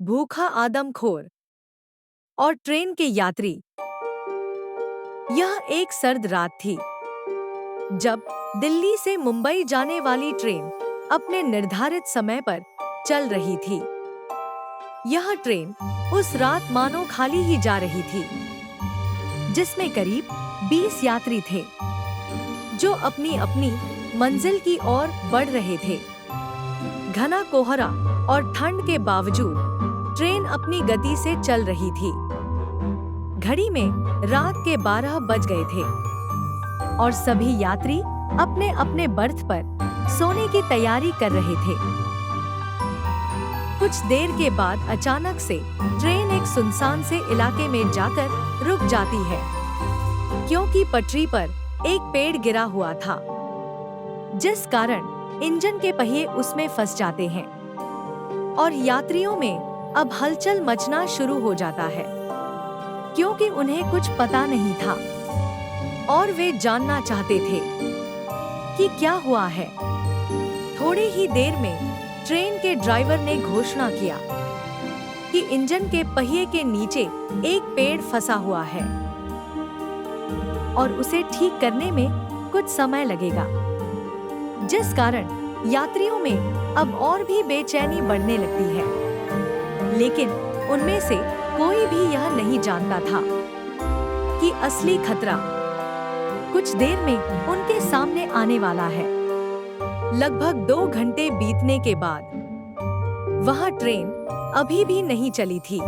भूखा आदमखोर और ट्रेन के यात्री। यह एक सर्द रात थी जब दिल्ली से मुंबई जाने वाली ट्रेन अपने निर्धारित समय पर चल रही थी। यह ट्रेन उस रात मानो खाली ही जा रही थी, जिसमें करीब 20 यात्री थे जो अपनी अपनी मंजिल की ओर बढ़ रहे थे। घना कोहरा और ठंड के बावजूद ट्रेन अपनी गति से चल रही थी। घड़ी में रात के 12 बज गए थे और सभी यात्री अपने अपने बर्थ पर सोने की तैयारी कर रहे थे। कुछ देर के बाद अचानक से ट्रेन एक सुनसान से इलाके में जाकर रुक जाती है, क्योंकि पटरी पर एक पेड़ गिरा हुआ था, जिस कारण इंजन के पहिए उसमें फंस जाते हैं और यात्रियों में अब हलचल मचना शुरू हो जाता है, क्योंकि उन्हें कुछ पता नहीं था और वे जानना चाहते थे कि क्या हुआ है। थोड़ी ही देर में ट्रेन के ड्राइवर ने घोषणा किया कि इंजन के पहिए के नीचे एक पेड़ फंसा हुआ है और उसे ठीक करने में कुछ समय लगेगा, जिस कारण यात्रियों में अब और भी बेचैनी बढ़ने लगती है। लेकिन उनमें से कोई भी यह नहीं जानता था कि असली खतरा कुछ देर में उनके सामने आने वाला है। लगभग 2 घंटे बीतने के बाद वह ट्रेन अभी भी नहीं चली थी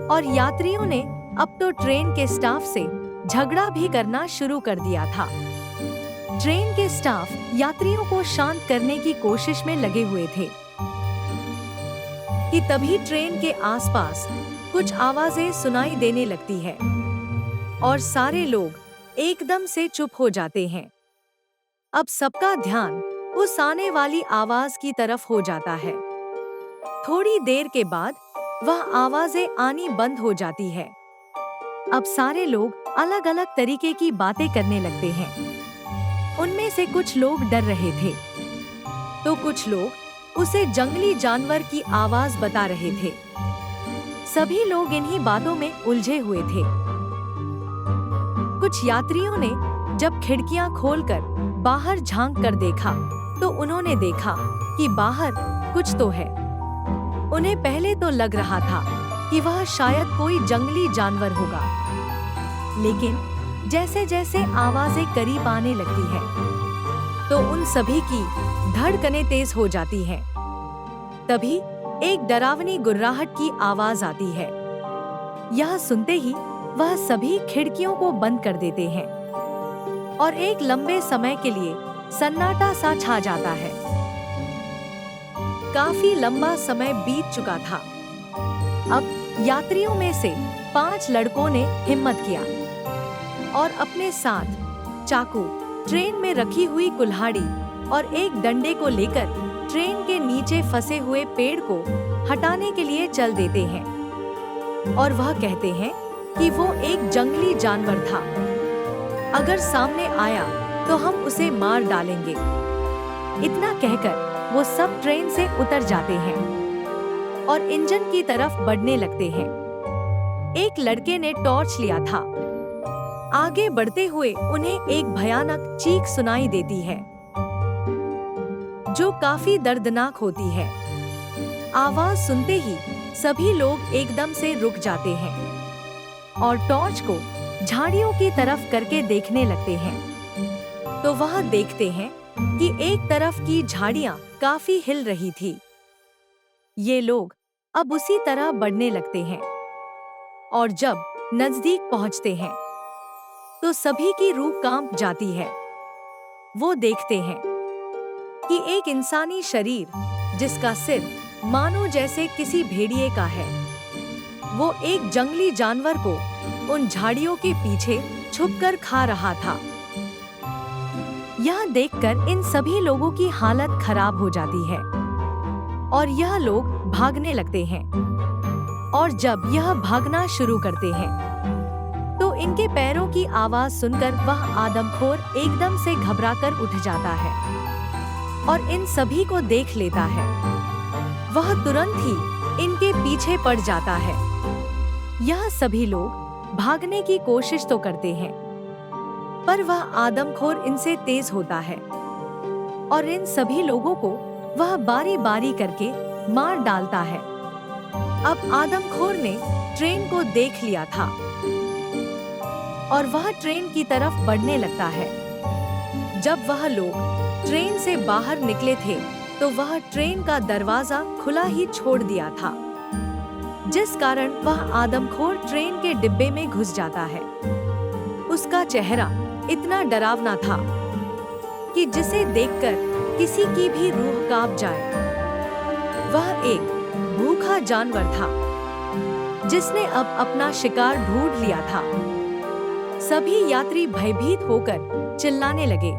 और यात्रियों ने अब तो ट्रेन के स्टाफ से झगड़ा भी करना शुरू कर दिया था। ट्रेन के स्टाफ यात्रियों को शांत करने की कोशिश में लगे हुए थे कि तभी ट्रेन के आसपास कुछ आवाजें सुनाई देने लगती है और सारे लोग एकदम से चुप हो जाते हैं। अब सबका ध्यान उस आने वाली आवाज की तरफ हो जाता है। थोड़ी देर के बाद वह आवाजें आनी बंद हो जाती है। अब सारे लोग अलग अलग तरीके की बातें करने लगते हैं। उनमें से कुछ लोग डर रहे थे, तो कुछ लोग उसे जंगली जानवर की आवाज बता रहे थे। सभी लोग इन्हीं बातों में उलझे हुए थे। कुछ यात्रियों ने जब खिड़कियां खोलकर बाहर झांक कर देखा तो उन्होंने देखा कि बाहर कुछ तो है। उन्हें पहले तो लग रहा था कि वह शायद कोई जंगली जानवर होगा, लेकिन जैसे जैसे आवाजें करीब आने लगती है तो उन सभी की धड़कनें तेज हो जाती हैं। तभी एक डरावनी गुर्राहट की आवाज आती है। यह सुनते ही वह सभी खिड़कियों को बंद कर देते हैं और एक लंबे समय के लिए सन्नाटा सा छा जाता है। काफी लंबा समय बीत चुका था। अब यात्रियों में से 5 लड़कों ने हिम्मत किया और अपने साथ चाकू, ट्रेन में रखी हुई कुल्हाड़ी और एक डंडे को लेकर ट्रेन के नीचे फंसे हुए पेड़ को हटाने के लिए चल देते हैं और वह कहते हैं कि वो एक जंगली जानवर था। अगर सामने आया तो हम उसे मार डालेंगे। इतना कहकर वो सब ट्रेन से उतर जाते हैं और इंजन की तरफ बढ़ने लगते हैं। एक लड़के ने टॉर्च लिया था। आगे बढ़ते हुए उन्हें एक भयानक चीख सुनाई देती है, जो काफी दर्दनाक होती है। आवाज सुनते ही सभी लोग एकदम से रुक जाते हैं और टॉर्च को झाड़ियों की तरफ करके देखने लगते हैं। तो वह देखते हैं कि एक तरफ की झाड़ियां काफी हिल रही थी। ये लोग अब उसी तरह बढ़ने लगते हैं और जब नजदीक पहुंचते हैं तो सभी की रूह कांप जाती है। वो देखते हैं कि एक इंसानी शरीर, जिसका सिर मानो जैसे किसी भेड़िए का है, वो एक जंगली जानवर को उन झाड़ियों के पीछे छुपकर खा रहा था। यह देखकर इन सभी लोगों की हालत खराब हो जाती है और यह लोग भागने लगते हैं। और जब यह भागना शुरू करते हैं तो इनके पैरों की आवाज सुनकर वह आदमखोर एकदम से घबराकर उठ जाता है और इन सभी को देख लेता है। वह तुरंत ही इनके पीछे पड़ जाता है। यह सभी लोग भागने की कोशिश तो करते हैं, पर वह आदमखोर इनसे तेज होता है और इन सभी लोगों को वह बारी बारी करके मार डालता है। अब आदमखोर ने ट्रेन को देख लिया था और वह ट्रेन की तरफ बढ़ने लगता है। जब वह लोग ट्रेन से बाहर निकले थे तो वह ट्रेन का दरवाजा खुला ही छोड़ दिया था, जिस कारण वह आदमखोर ट्रेन के डिब्बे में घुस जाता है। उसका चेहरा इतना डरावना था कि जिसे देखकर किसी की भी रूह कांप जाए। वह एक भूखा जानवर था जिसने अब अपना शिकार ढूंढ लिया था। सभी यात्री भयभीत होकर चिल्लाने लगे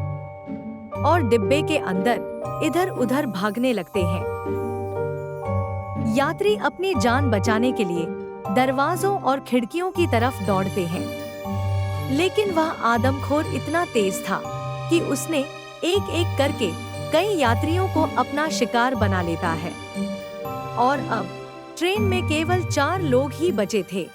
और डिब्बे के अंदर इधर उधर भागने लगते हैं। यात्री अपनी जान बचाने के लिए दरवाजों और खिड़कियों की तरफ दौड़ते हैं, लेकिन वह आदमखोर इतना तेज था कि उसने एक एक करके कई यात्रियों को अपना शिकार बना लेता है। और अब ट्रेन में केवल 4 लोग ही बचे थे।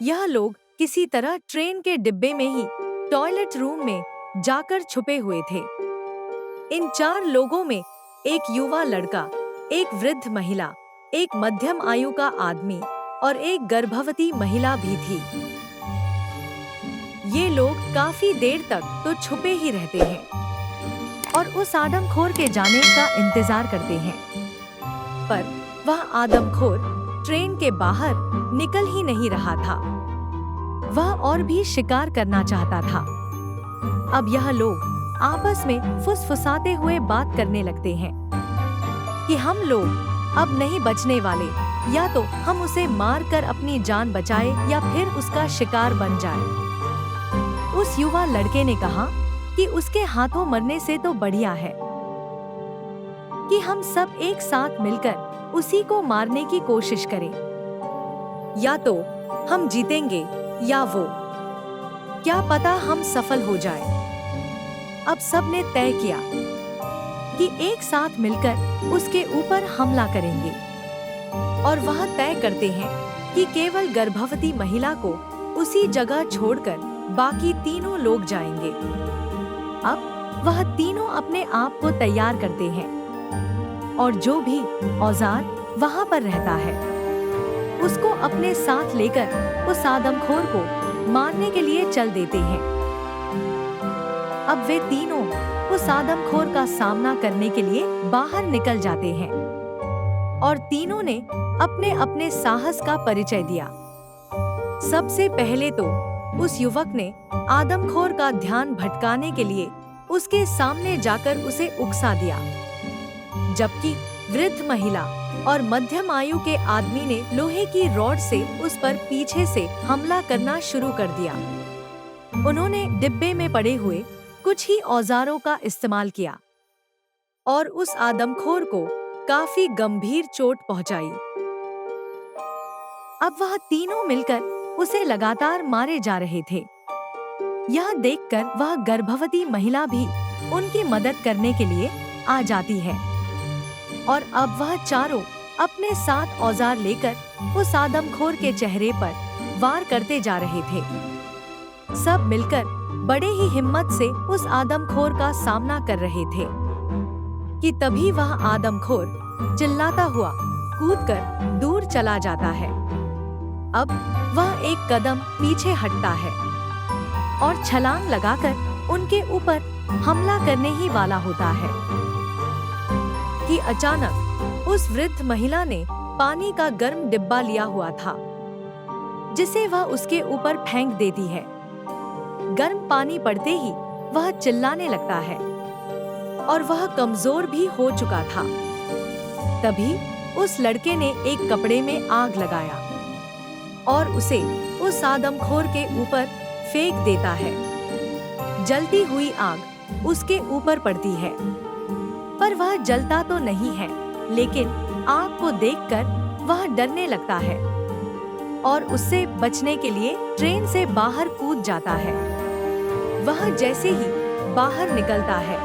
यह लोग किसी तरह ट्रेन के डिब्बे में ही टॉयलेट रूम में जाकर छुपे हुए थे। इन 4 लोगों में एक युवा लड़का, एक वृद्ध महिला, एक मध्यम आयु का आदमी और एक गर्भवती महिला भी थी। ये लोग काफी देर तक तो छुपे ही रहते हैं और उस आदमखोर के जाने का इंतजार करते हैं, पर वह आदमखोर ट्रेन के बाहर निकल ही नहीं रहा था। वह और भी शिकार करना चाहता था। अब यह लोग आपस में फुसफुसाते हुए बात करने लगते हैं कि हम लोग अब नहीं बचने वाले, या तो हम उसे मारकर अपनी जान बचाए या फिर उसका शिकार बन जाए। उस युवा लड़के ने कहा कि उसके हाथों मरने से तो बढ़िया है कि हम सब एक साथ मिलकर उसी को मारने की कोशिश करें। या तो हम जीतेंगे या वो, क्या पता हम सफल हो जाए। अब सब ने तय किया कि एक साथ मिलकर उसके ऊपर हमला करेंगे और वह तय करते हैं कि केवल गर्भवती महिला को उसी जगह छोड़कर बाकी तीनों लोग जाएंगे। अब वह तीनों अपने आप को तैयार करते हैं और जो भी औजार वहां पर रहता है उसको अपने साथ लेकर उस आदमखोर को मारने के लिए चल देते हैं। अब वे तीनों उस आदमखोर का सामना करने के लिए बाहर निकल जाते हैं और तीनों ने अपने अपने साहस का परिचय दिया। सबसे पहले तो उस युवक ने आदमखोर का ध्यान भटकाने के लिए उसके सामने जाकर उसे उकसा दिया, जबकि वृद्ध महिला और मध्यम आयु के आदमी ने लोहे की रॉड से उस पर पीछे से हमला करना शुरू कर दिया। उन्होंने डिब्बे में पड़े हुए कुछ ही औजारों का इस्तेमाल किया और उस आदमखोर को काफी गंभीर चोट पहुंचाई। अब वह तीनों मिलकर उसे लगातार मारे जा रहे थे। यह देखकर वह गर्भवती महिला भी उनकी मदद करने के लिए आ जाती है और अब वह चारों अपने साथ औजार लेकर उस आदमखोर के चेहरे पर वार करते जा रहे थे। सब मिलकर बड़े ही हिम्मत से उस आदमखोर का सामना कर रहे थे कि तभी वह आदमखोर चिल्लाता हुआ कूदकर दूर चला जाता है। अब वह एक कदम पीछे हटता है और छलांग लगाकर उनके ऊपर हमला करने ही वाला होता है कि अचानक उस वृद्ध महिला ने पानी का गर्म डिब्बा लिया हुआ था, जिसे वह उसके ऊपर फेंक देती है। गर्म पानी पड़ते ही वह चिल्लाने लगता है और वह कमजोर भी हो चुका था। तभी उस लड़के ने एक कपड़े में आग लगाया और उसे उस आदमखोर के ऊपर फेंक देता है। जलती हुई आग उसके ऊपर पड़ती है, पर वह जलता तो नहीं है, लेकिन आग को देखकर वह डरने लगता है और उससे बचने के लिए ट्रेन से बाहर कूद जाता है। वह जैसे ही बाहर निकलता है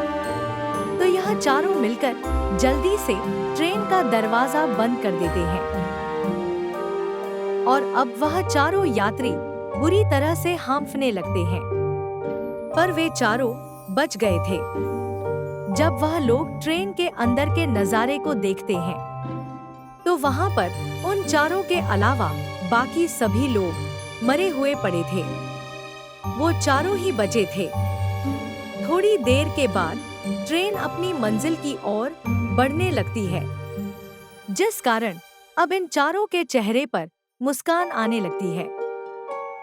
तो यह वह चारों मिलकर जल्दी से ट्रेन का दरवाजा बंद कर देते हैं और अब वह चारों यात्री बुरी तरह से हांफने लगते हैं। पर वे चारों बच गए थे। जब वह लोग ट्रेन के अंदर के नजारे को देखते हैं तो वहां पर उन चारों के अलावा बाकी सभी लोग मरे हुए पड़े थे। वो चारों ही बचे थे। थोड़ी देर के बाद ट्रेन अपनी मंजिल की ओर बढ़ने लगती है, जिस कारण अब इन चारों के चेहरे पर मुस्कान आने लगती है।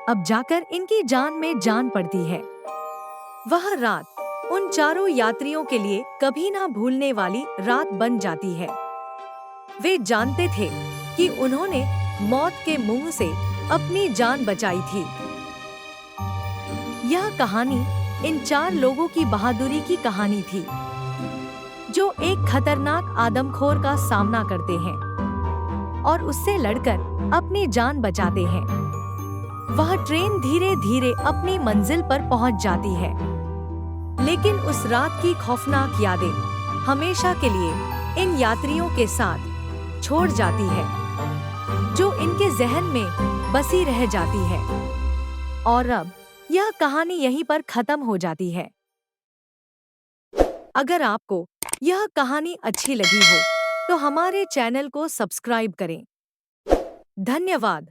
अब जाकर इनकी जान में जान पड़ती है। वह रात उन चारों यात्रियों के लिए कभी ना भूलने वाली रात बन जाती है। वे जानते थे कि उन्होंने मौत के मुंह से अपनी जान बचाई थी। यह कहानी इन 4 लोगों की बहादुरी की कहानी थी, जो एक खतरनाक आदमखोर का सामना करते हैं और उससे लड़कर अपनी जान बचाते हैं। वह ट्रेन धीरे धीरे अपनी मंजिल पर पहुंच जाती है, लेकिन उस रात की खौफनाक यादें हमेशा के लिए इन यात्रियों के साथ छोड़ जाती है, जो इनके जहन में बसी रह जाती है। और अब यह कहानी यहीं पर खत्म हो जाती है। अगर आपको यह कहानी अच्छी लगी हो तो हमारे चैनल को सब्सक्राइब करें। धन्यवाद।